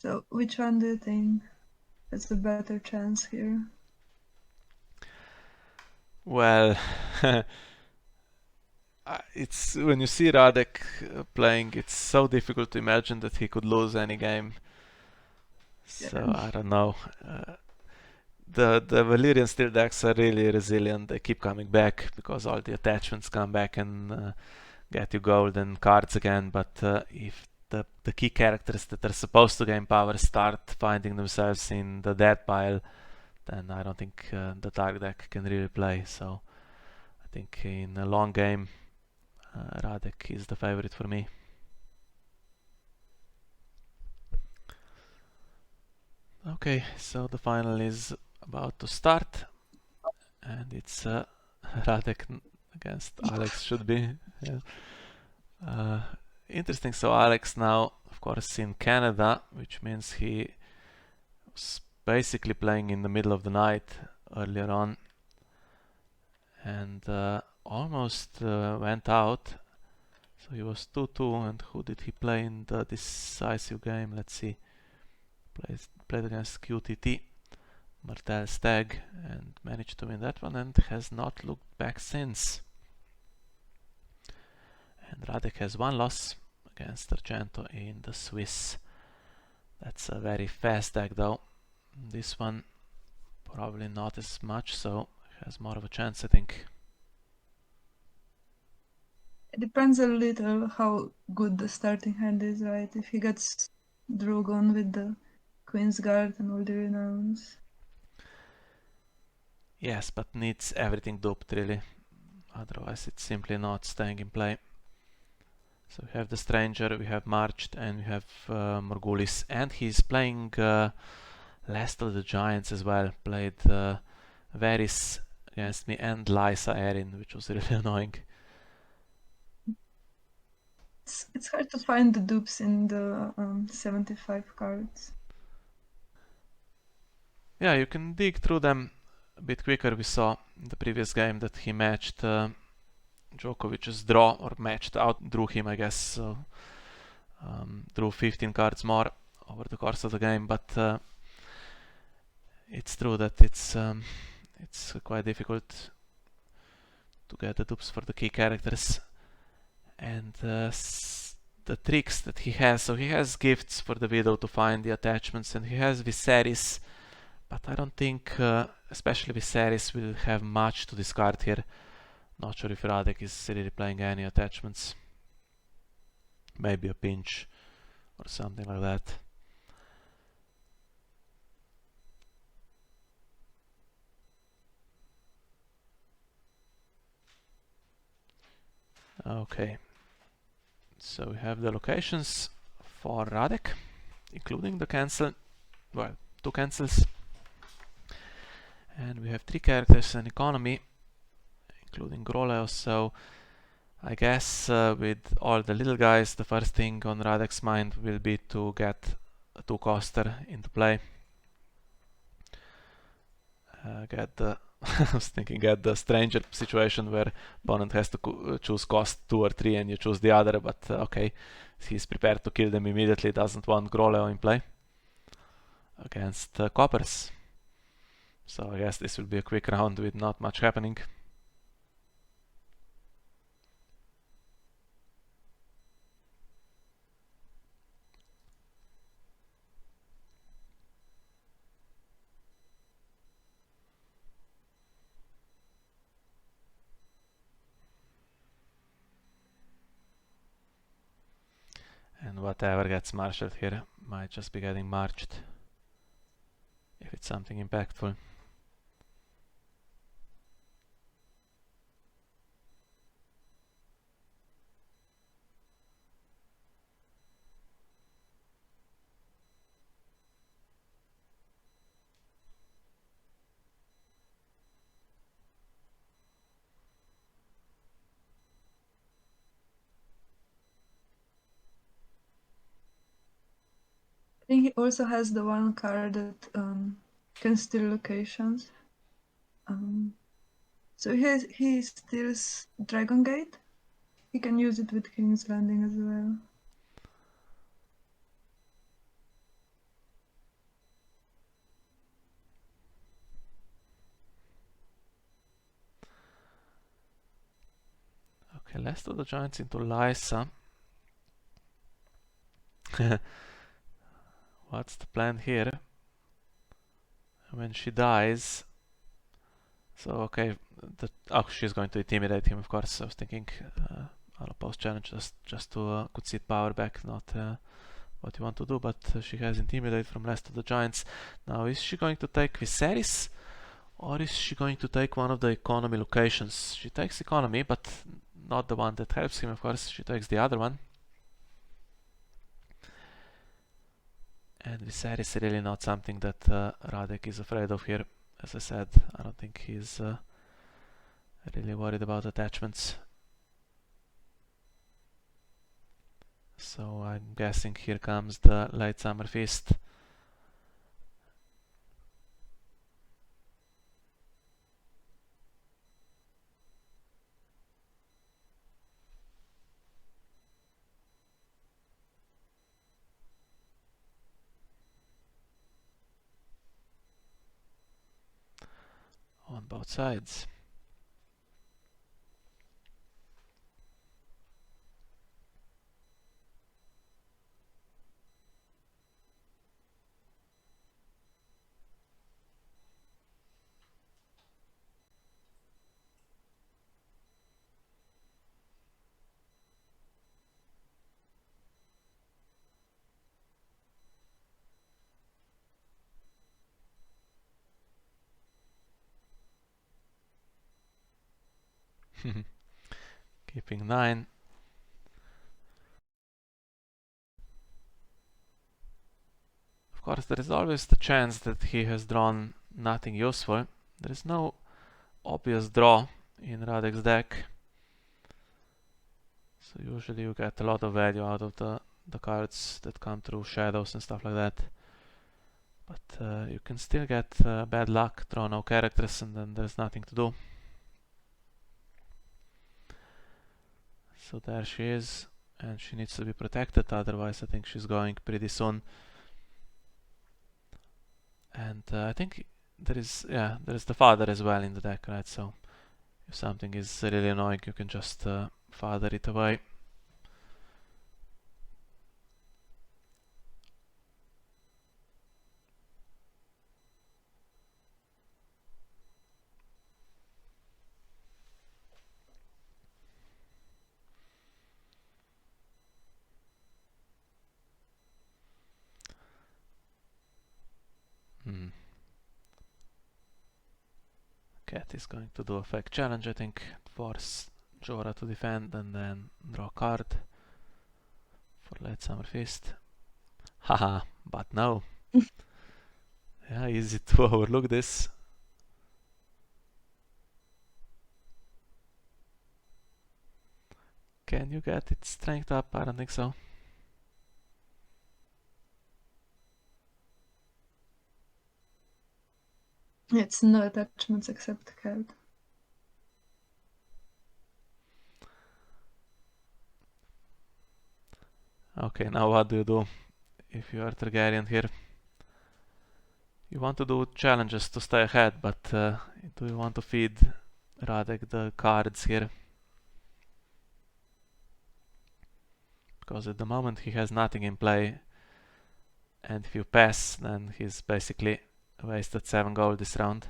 So which one do you think has a better chance here? Well, it's when you see Radek playing, it's so difficult to imagine that he could lose any game. Yeah. So I don't know. The Valyrian steel decks are really resilient. They keep coming back because all the attachments come back and get you gold and cards again. But if the key characters that are supposed to gain power start finding themselves in the dead pile, then I don't think the dark deck can really play. So I think in a long game, Radek is the favorite for me. Okay, so the final is about to start, and it's Radek against Alex, should be. Yeah. Uh, Interesting. So Alex now, of course, in Canada, which means he was basically playing in the middle of the night earlier on, and almost went out. So he was 2-2, and who did he play in the decisive game? Let's see. Played against QTT, Martel Stag, and managed to win that one, and has not looked back since. And Radek has one loss against Argento in the Swiss. That's a very fast deck though. This one probably not as much, so has more of a chance, I think. It depends a little how good the starting hand is, right? If he gets Drogon with the Queen's Guard and all the renowns. Yes, but needs everything duped really. Otherwise it's simply not staying in play. So we have the Stranger, we have Marched, and we have Morgulis. And he's playing Last of the Giants as well. Played Varys against me and Lysa Erin, which was really annoying. It's hard to find the dupes in the 75 cards. Yeah, you can dig through them a bit quicker. We saw in the previous game that he matched Djokovic's draw, or matched out, drew him, I guess. So drew 15 cards more over the course of the game, but it's true that it's quite difficult to get the dupes for the key characters. And the tricks that he has, so he has gifts for the widow to find the attachments, and he has Viserys, but I don't think especially Viserys will have much to discard here. Not sure if Radek is really playing any attachments. Maybe a pinch or something like that. Okay, so we have the locations for Radek, including the cancel, well, 2 cancels. And we have 3 characters and economy, including Groleo, so I guess with all the little guys, the first thing on Radek's mind will be to get a 2-coster into play. Get the I was thinking get the Stranger situation where opponent has to choose cost 2 or 3 and you choose the other, but okay, he's prepared to kill them immediately, doesn't want Groleo in play against Coppers. So I guess this will be a quick round with not much happening. And whatever gets marshaled here might just be getting marched if it's something impactful. I think he also has the one card that can steal locations. So he steals Dragon Gate. He can use it with King's Landing as well. Okay, last of the giants into Lysa. What's the plan here? When she dies... So, okay, she's going to intimidate him, of course. I was thinking I'll oppose challenge just to could seat power back, not what you want to do, but she has intimidate from last of the giants. Now, is she going to take Viserys, or is she going to take one of the economy locations? She takes economy, but not the one that helps him, of course. She takes the other one. And Viserys is really not something that Radek is afraid of here. As I said, I don't think he's really worried about attachments. So I'm guessing here comes the late summer feast. On both sides. Keeping 9. Of course, there is always the chance that he has drawn nothing useful. There is no obvious draw in Radek's deck. So usually you get a lot of value out of the cards that come through shadows and stuff like that. But you can still get bad luck, draw no characters, and then there's nothing to do. So there she is, and she needs to be protected, otherwise I think she's going pretty soon. And I think there is the father as well in the deck, right? So if something is really annoying, you can just father it away. Cat is going to do a fake challenge, I think. Force Jorah to defend and then draw a card for late summer feast. Haha, but no. Yeah, easy to overlook this. Can you get its strength up? I don't think so. It's no attachments except card. Okay, now what do you do if you are Targaryen here? You want to do challenges to stay ahead, but do you want to feed Radek the cards here? Because at the moment he has nothing in play, and if you pass, then he's basically wasted 7 gold this round.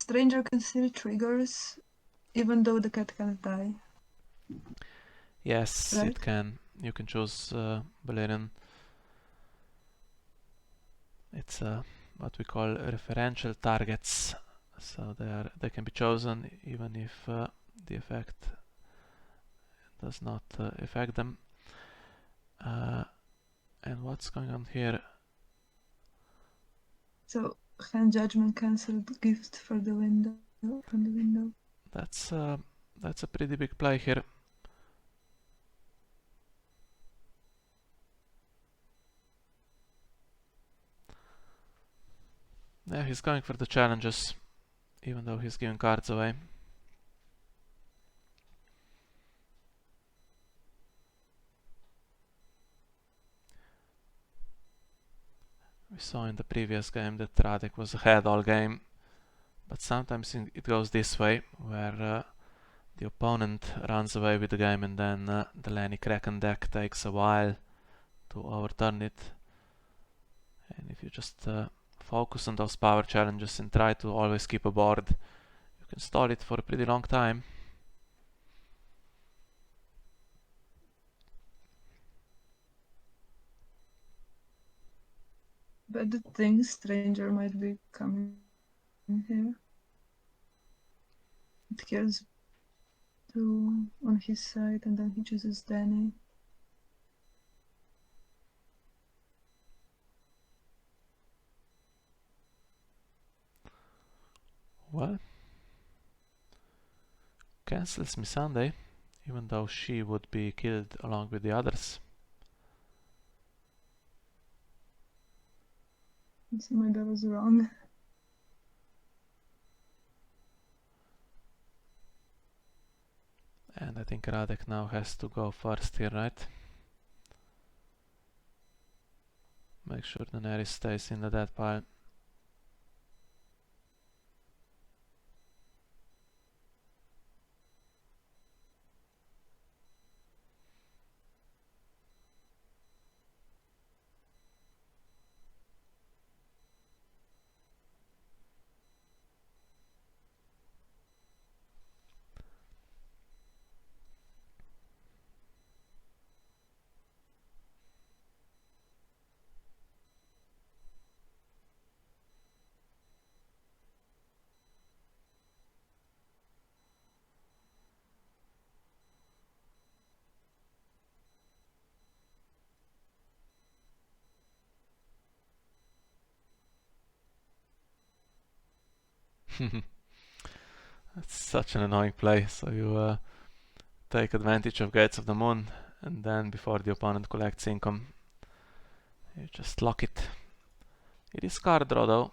Stranger can still triggers even though the cat can't die. Yes, right? it can. You can choose Valyrian. It's what we call referential targets. So they can be chosen even if the effect does not affect them. And what's going on here? So hand judgment cancelled gift for the window from the window. That's a pretty big play here. Yeah, he's going for the challenges. even though he's giving cards away. We saw in the previous game that Radek was ahead all game, but sometimes it goes this way, where the opponent runs away with the game and then the Lanny Kraken deck takes a while to overturn it. And if you just focus on those power challenges and try to always keep a board, you can stall it for a pretty long time. But the thing, Stranger might be coming here. It kills two on his side and then he chooses Danny. Well, cancels me Sunday, even though she would be killed along with the others. So maybe I was wrong. And I think Radek now has to go first here, right? Make sure Daenerys stays in the dead pile. That's such an annoying play. So you take advantage of Gates of the Moon, and then before the opponent collects income, you just lock it. It is card draw though.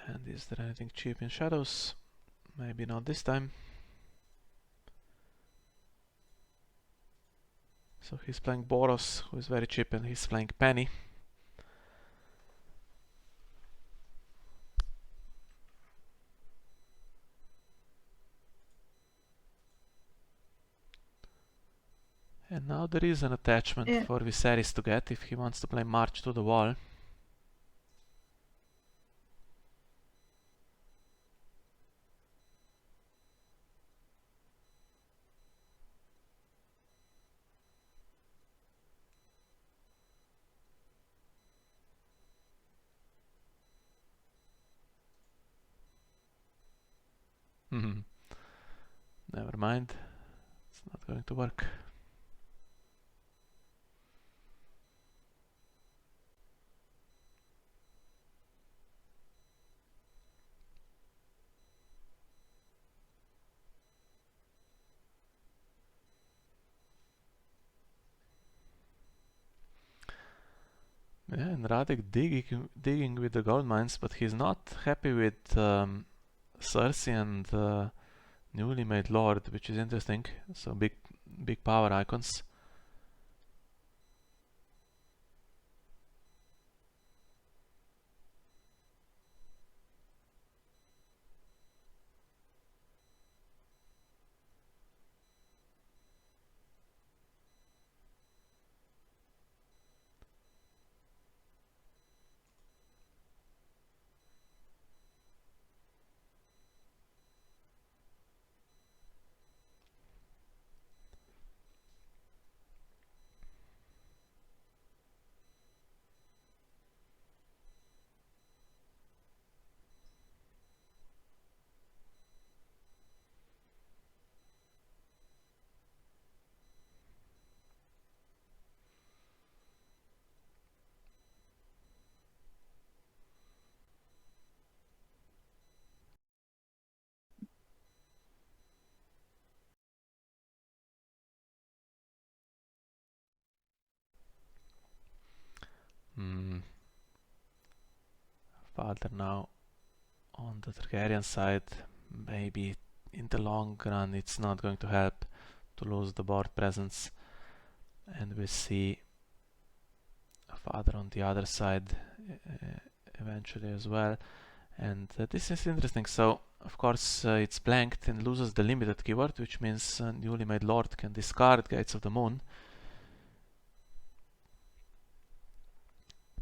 And is there anything cheap in shadows? Maybe not this time. So he's playing Boros, who is very cheap, and he's playing Penny. And now there is an attachment for Viserys to get if he wants to play March to the Wall. Never mind, it's not going to work. Yeah, and Radek digging with the gold mines, but he's not happy with Cersei and newly made Lord, which is interesting. So big power icons. father now on the Targaryen side. Maybe in the long run it's not going to help to lose the board presence, and we see a father on the other side eventually as well. And this is interesting. So of course it's blanked and loses the limited keyword, which means newly made lord can discard Gates of the Moon.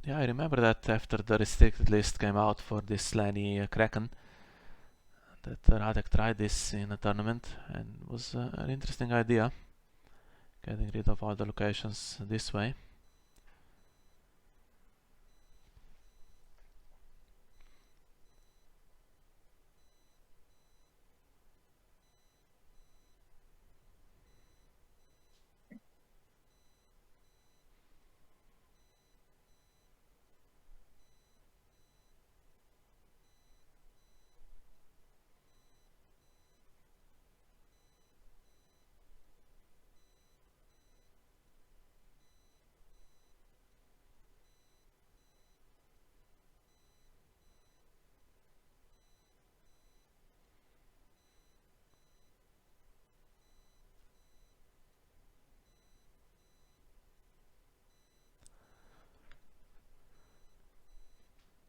Yeah, I remember that after the restricted list came out for this Lanny Kraken, that Radek tried this in a tournament, and it was an interesting idea, getting rid of all the locations this way.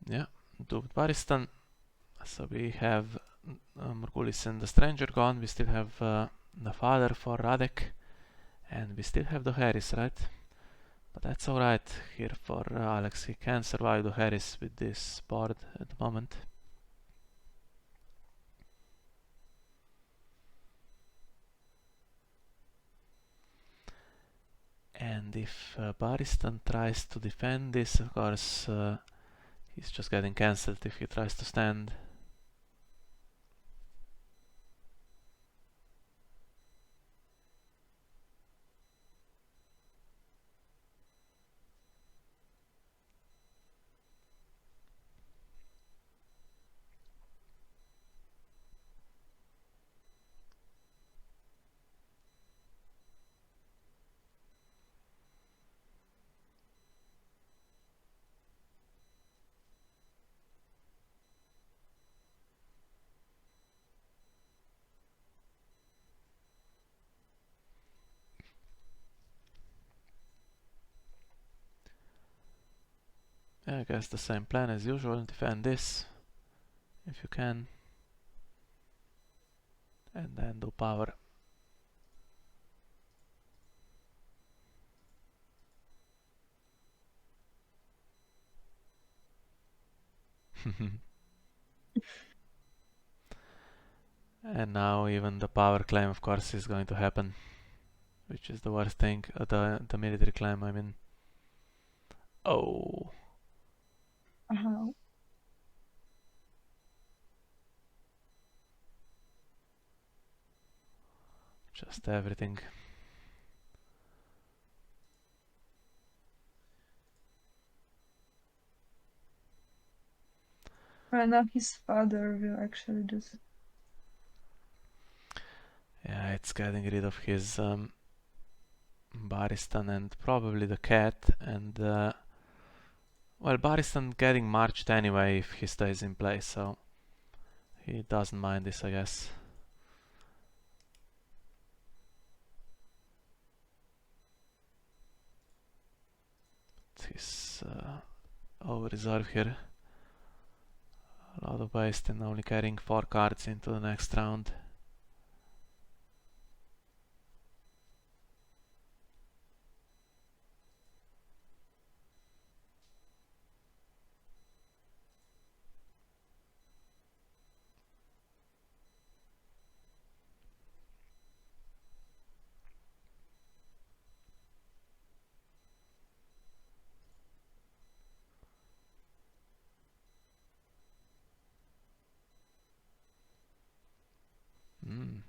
Yeah, Doomed Baristan. So we have Morgulis and the Stranger gone. We still have the father for Radek, and we still have the Harris, right? But that's alright here for Alex. He can survive the Harris with this board at the moment. And if Baristan tries to defend this, of course, he's just getting cancelled if he tries to stand. Yeah, I guess the same plan as usual. Defend this if you can, and then do power. And now even the power claim, of course, is going to happen, which is the worst thing. The military claim, I mean. Oh. Just everything. Well, now his father will actually just... Yeah, it's getting rid of his Baristan and probably the cat, and well, Baristan getting marched anyway if he stays in place, so he doesn't mind this, I guess. His over reserve here. A lot of waste and only carrying 4 cards into the next round.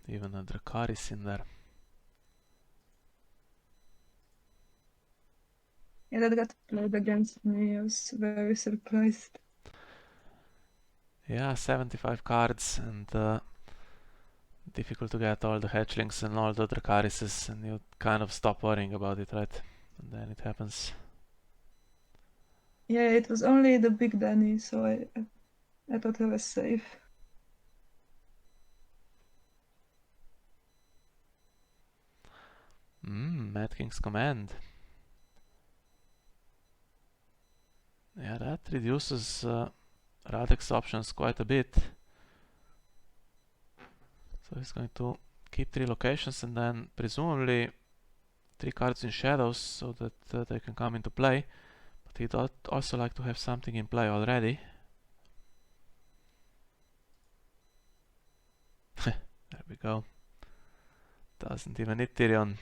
Even a Dracarys in there. Yeah, that got played against me. I was very surprised. Yeah, 75 cards, and difficult to get all the hatchlings and all the Dracaryses, and you, kind of stop worrying about it, right? And then it happens. Yeah, it was only the big Danny, so I thought I was safe. Mad King's Command. Yeah, that reduces Radek's options quite a bit. So he's going to keep 3 locations and then presumably 3 cards in shadows so that they can come into play. But he'd also like to have something in play already. There we go. Doesn't even need Tyrion.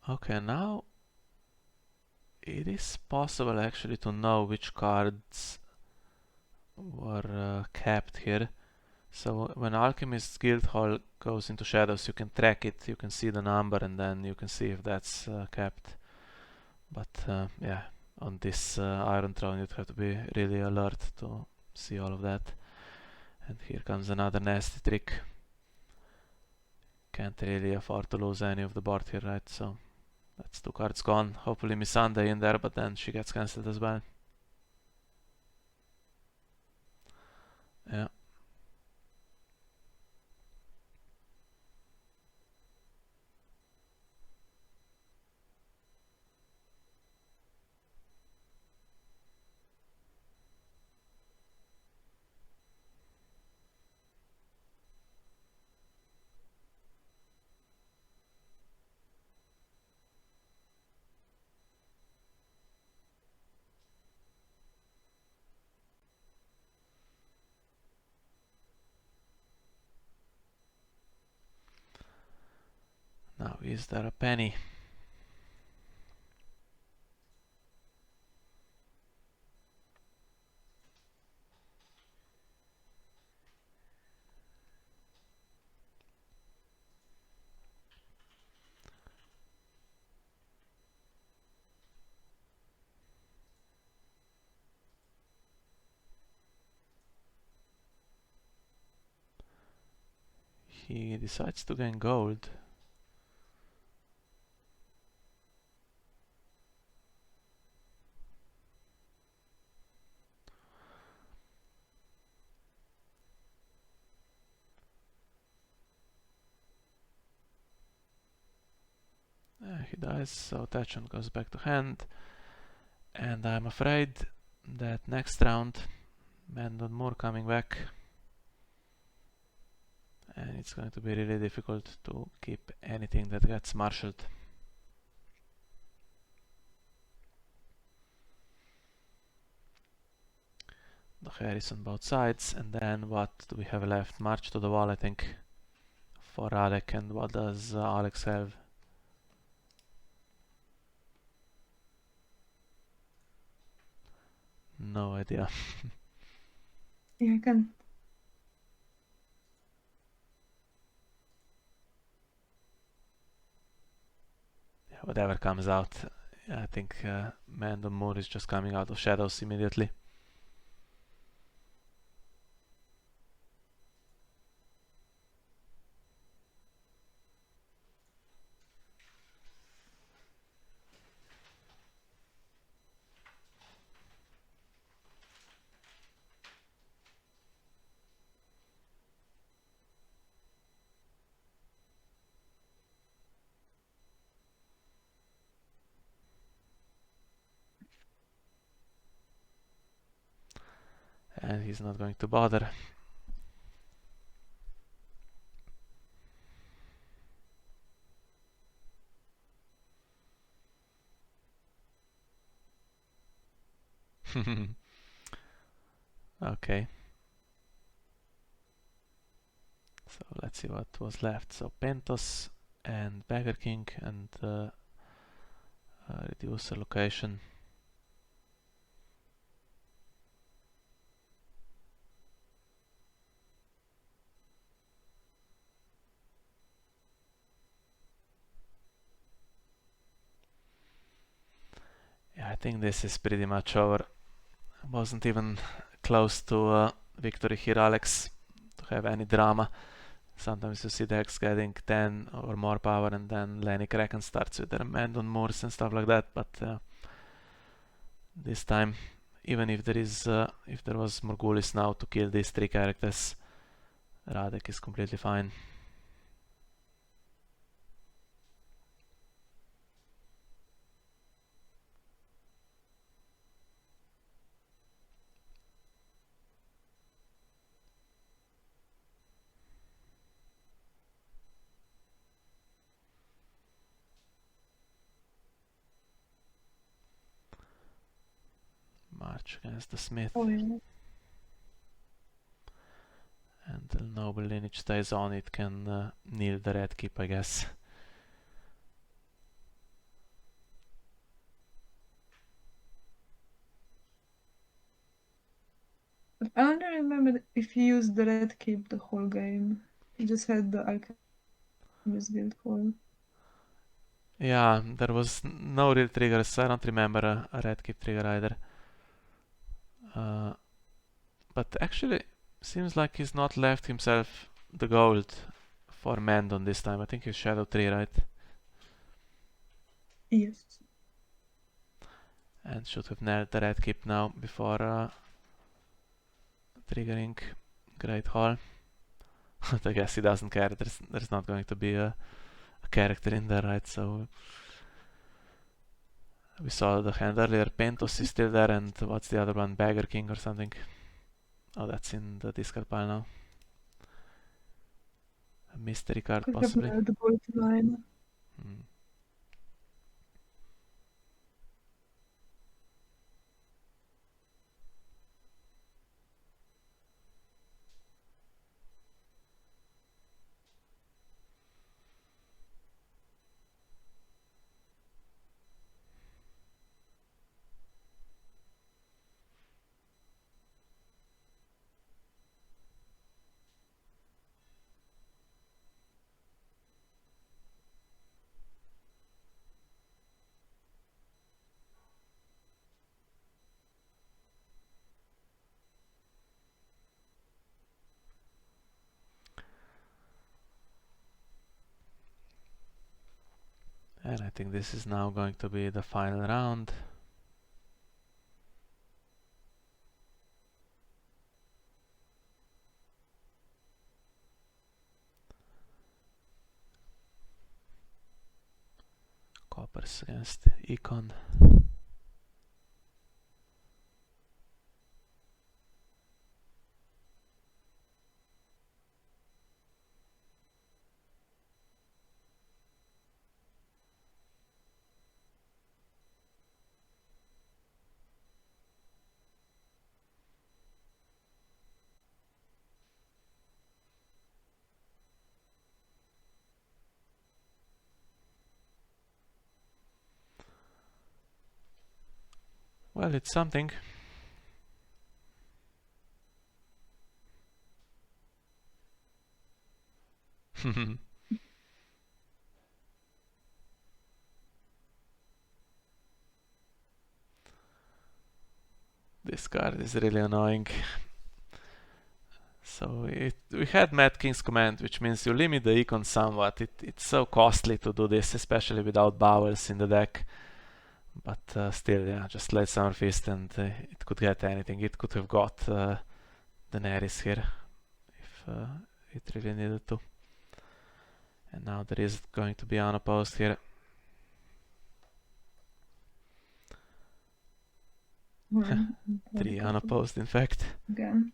Okay, now it is possible actually to know which cards were capped here. So when Alchemist's Guildhall goes into shadows, you can track it, you can see the number, and then you can see if that's capped. But yeah, on this Iron Throne you'd have to be really alert to see all of that. And here comes another nasty trick. Can't really afford to lose any of the board here, right? So that's 2 cards gone. Hopefully Missandei in there, but then she gets cancelled as well. Yeah. Now, is there a penny? He decides to gain gold. He dies, so attachment goes back to hand. And I'm afraid that next round, Mandon Moore coming back. And it's going to be really difficult to keep anything that gets marshaled. The Harris on both sides, and then what do we have left? March to the Wall, I think, for Radek. And what does Alex have? No idea. Yeah, I can. Yeah, whatever comes out, I think Mandon Moore is just coming out of shadows immediately. And he's not going to bother. Okay. So let's see what was left. So Pentos and Beggar King and reduce the location. Yeah, I think this is pretty much over. Wasn't even close to victory here, Alex, to have any drama. Sometimes you see decks getting 10 or more power and then Lenny Kraken starts with their Mendon Moors and stuff like that, but this time, even if there was Morghulis now to kill these 3 characters, Radek is completely fine. March against the Smith. Oh yeah. Until noble lineage stays on, it can kneel the red keep, I guess. But I don't remember if he used the red cape the whole game. He just had the alchemist guild for. Yeah, there was no real triggers. I don't remember a red keep trigger either. But actually, seems like he's not left himself the gold for Mendon this time. I think he's Shadow 3, right? Yes. And should have nailed the red keep now before triggering Great Hall. But I guess he doesn't care. There's not going to be a character in there, right? So we saw the hand earlier. Pentos is still there, and what's the other one? Beggar King or something? Oh, that's in the discard pile now. A mystery card, Could have possibly. the gold line. And I think this is now going to be the final round. Coppers against Econ. Well, it's something. This card is really annoying. So we had Mad King's Command, which means you limit the econ somewhat. It's so costly to do this, especially without bowels in the deck. But still, yeah, just Late Summer Feast and it could get anything. It could have got Daenerys here if it really needed to. And now there is going to be unopposed here. Or 3 unopposed, in fact. again.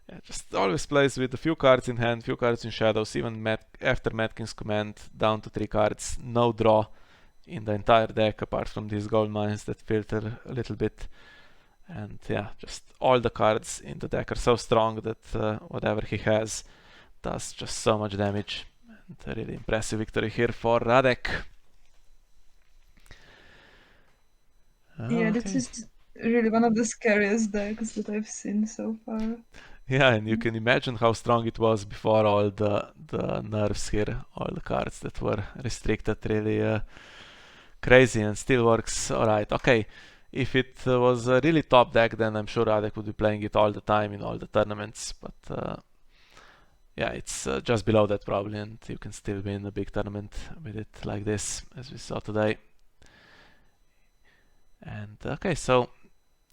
Yeah, just always plays with a few cards in hand, few cards in shadows, even after Mad King's Command, down to 3 cards, no draw in the entire deck apart from these gold mines that filter a little bit. And yeah, just all the cards in the deck are so strong that whatever he has does just so much damage. And a really impressive victory here for Radek. Yeah, this is really one of the scariest decks that I've seen so far. Yeah, and you can imagine how strong it was before all the nerfs here, all the cards that were restricted, really crazy, and still works alright. Okay, if it was a really top deck, then I'm sure Radek would be playing it all the time in all the tournaments, but yeah, it's just below that probably, and you can still win a big tournament with it like this, as we saw today. And okay, so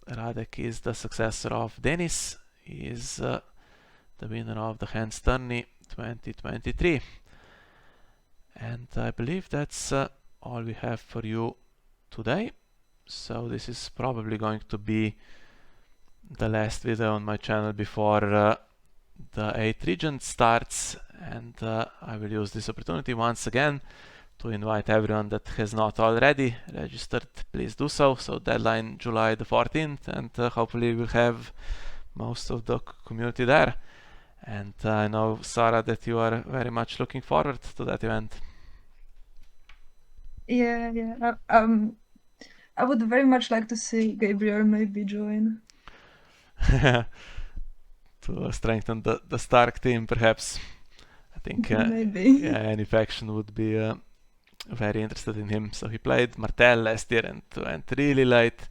Radek is the successor of Denis. He is the winner of the Hands Tourney 2023. And I believe that's all we have for you today. So this is probably going to be the last video on my channel before the 8th Regent starts, and I will use this opportunity once again to invite everyone that has not already registered, please do so. So deadline July the 14th, and hopefully we'll have most of the community there. And I know, Saraaa, that you are very much looking forward to that event. Yeah. I would very much like to see Gabriel maybe join. To strengthen the Stark team, perhaps. I think maybe. yeah, any faction would be very interested in him. So he played Martel last year and went really late.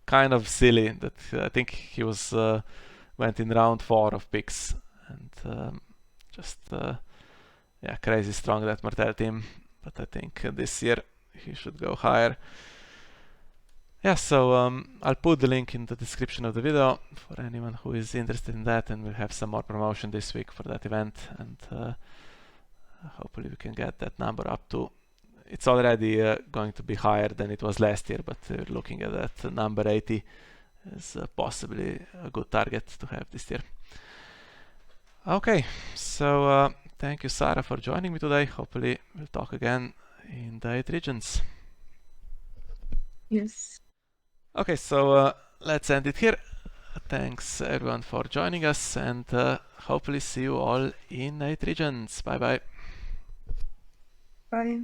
Kind of silly that I think he was went in round 4 of picks, and just yeah, crazy strong that Martel team. But I think this year he should go higher. Yeah, so I'll put the link in the description of the video for anyone who is interested in that, and we'll have some more promotion this week for that event, and hopefully we can get that number up to, it's already going to be higher than it was last year, but we're looking at that number 80 as possibly a good target to have this year. Okay, so thank you, Saraaa, for joining me today. Hopefully we'll talk again in the 8 regions. Yes. Okay, so let's end it here. Thanks everyone for joining us, and hopefully see you all in 8 regions. Bye bye. Bye.